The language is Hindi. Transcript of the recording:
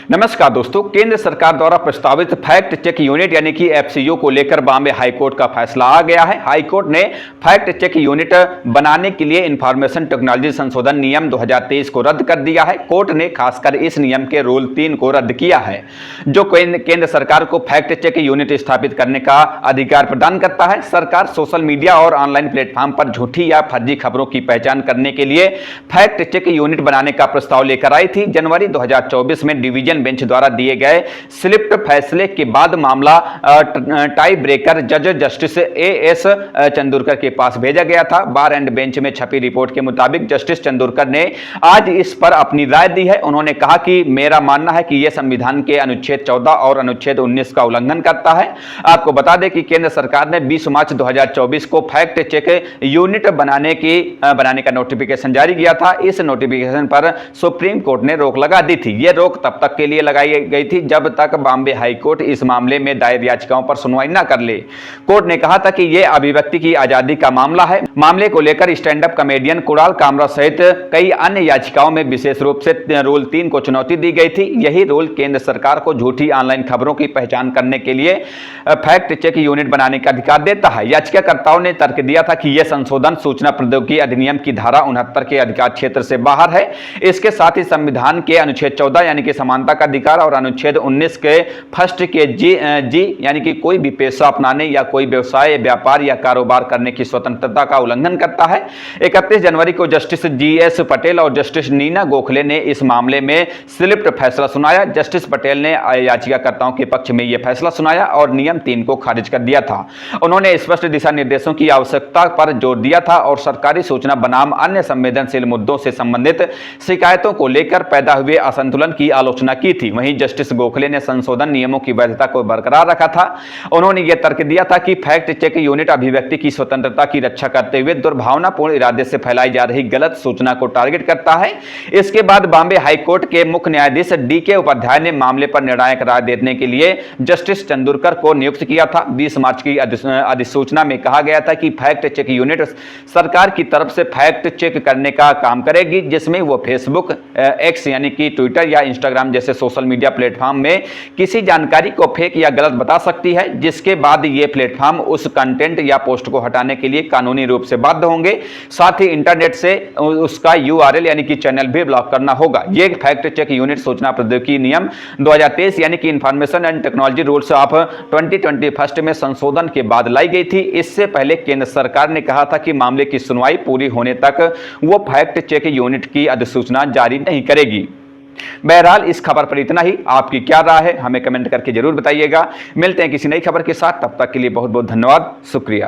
नमस्कार दोस्तों, केंद्र सरकार द्वारा प्रस्तावित फैक्ट चेक यूनिट यानी कि एफसीयू को लेकर बॉम्बे हाईकोर्ट का फैसला आ गया है। हाईकोर्ट ने फैक्ट चेक यूनिट बनाने के लिए इंफॉर्मेशन टेक्नोलॉजी संशोधन नियम 2023 को रद्द कर दिया है। कोर्ट ने खासकर इस नियम के रूल 3 को रद्द किया है, जो केंद्र सरकार को फैक्ट चेक यूनिट स्थापित करने का अधिकार प्रदान करता है। सरकार सोशल मीडिया और ऑनलाइन प्लेटफॉर्म पर झूठी या फर्जी खबरों की पहचान करने के लिए फैक्ट चेक यूनिट बनाने का प्रस्ताव लेकर आई थी। जनवरी 2024 में डिवीजन बेंच द्वारा दिए गए स्लिप्ट फैसले के बाद मामला टाई ब्रेकर जज जस्टिस एएस चंदूरकर के पास भेजा गया था। बार एंड बेंच में छपी रिपोर्ट के मुताबिक जस्टिस चंदूरकर ने आज इस पर अपनी राय दी है। उन्होंने कहा कि मेरा मानना है कि यह संविधान के अनुच्छेद 14 और अनुच्छेद 19 का उल्लंघन करता है। आपको बता दें कि केंद्र सरकार ने 20 मार्च 2024 को फैक्ट चेक यूनिट बनाने का नोटिफिकेशन जारी किया था। इस नोटिफिकेशन पर सुप्रीम कोर्ट ने रोक लगा दी थी। यह रोक तब तक के लिए लगाई गई थी जब तक बॉम्बे हाईकोर्ट इस मामले में दायर याचिकाओं पर सुनवाई न कर ले। कोर्ट ने कहा था कि यह अभिव्यक्ति की आजादी का मामला है। मामले को लेकर stand up comedian Kunal Kamra सहित कई अन्य याचिकाओं में विशेष रूप से रूल 3 को चुनौती दी गई थी। यही रूल केंद्र सरकार को झूठी ऑनलाइन खबरों की पहचान करने के लिए फैक्ट चेक यूनिट बनाने का अधिकार देता है। याचिकाकर्ताओं ने तर्क दिया था कि यह संशोधन सूचना प्रौद्योगिकी अधिनियम की धारा 69 के अधिकार क्षेत्र से बाहर है। इसके साथ ही संविधान के अनुच्छेद 14 यानी कि समानता का अधिकार और अनुच्छेद 19 के फर्स्ट के जी यानी कि कोई भी पेशा अपनाने या कोई व्यवसाय व्यापार या कारोबार करने की स्वतंत्रता का उल्लंघन करता है। 31 जनवरी को जस्टिस जीएस पटेल और जस्टिस नीना गोखले ने इस मामले में स्लिप्ट फैसला सुनाया। जस्टिस पटेल ने याचिकाकर्ताओं के पक्ष में यह फैसला सुनाया और नियम 3 को खारिज कर दिया था। उन्होंने स्पष्ट दिशा निर्देशों की आवश्यकता पर जोर दिया था और सरकारी सूचना बनाम अन्य संवेदनशील मुद्दों से संबंधित शिकायतों को लेकर पैदा हुए असंतुलन की आलोचना की थी। वहीं जस्टिस गोखले ने संशोधन नियमों की वैधता को बरकरार रखा था। उन्होंने यह तर्क दिया था कि फैक्ट चेक यूनिट अभिव्यक्ति की स्वतंत्रता की रक्षा करते हुए दुर्भावनापूर्ण इरादे से फैलाई जा रही गलत सूचना को टारगेट करता है। इसके बाद बॉम्बे हाईकोर्ट के मुख्य न्यायाधीश डीके उपाध्याय ने मामले पर निर्णायक राय देने के लिए जस्टिस चंदूरकर को नियुक्त किया था। 20 मार्च की अधिसूचना में कहा गया था कि फैक्ट चेक यूनिट सरकार की तरफ से फैक्ट चेक करने का काम करेगी, जिसमें वो फेसबुक, एक्स यानी कि ट्विटर या इंस्टाग्राम जैसे सोशल मीडिया प्लेटफॉर्म में किसी जानकारी को फेक या गलत बता सकती है, जिसके बाद ये प्लेटफॉर्म उस कंटेंट या पोस्ट को हटाने के लिए कानूनी रूप से बाध्य होंगे। साथ ही इंटरनेट से उसका यूआरएल यानी कि चैनल भी ब्लॉक करना होगा। ये फैक्ट चेक यूनिट सूचना प्रौद्योगिकी नियम 2023 यानी कि information and technology rules of 2021 में संशोधन के बाद लाई गई थी। इससे पहले केंद्र सरकार ने कहा था कि मामले की सुनवाई पूरी होने तक वो फैक्ट चेक यूनिट की अधिसूचना जारी नहीं करेगी। बहरहाल इस खबर पर इतना ही। आपकी क्या राय है हमें कमेंट करके जरूर बताइएगा। मिलते हैं किसी नई खबर के साथ, तब तक के लिए बहुत बहुत धन्यवाद, शुक्रिया।